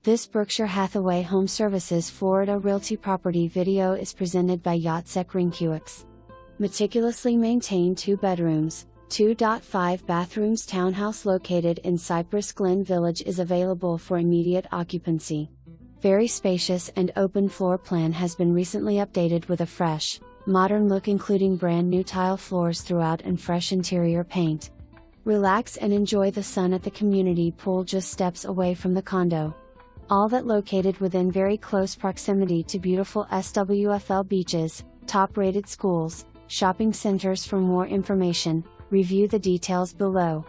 This Berkshire Hathaway HomeServices Florida Realty property video is presented by Jacek Rynkiewicz. Meticulously maintained 2 bedrooms, 2.5 bathrooms townhouse located in Cypress Glen Village is available for immediate occupancy. Very spacious and open floor plan has been recently updated with a fresh, modern look including brand new tile floors throughout and fresh interior paint. Relax and enjoy the sun at the community pool just steps away from the condo. All that located within very close proximity to beautiful SWFL beaches, top-rated schools, shopping centers. For more information, review the details below.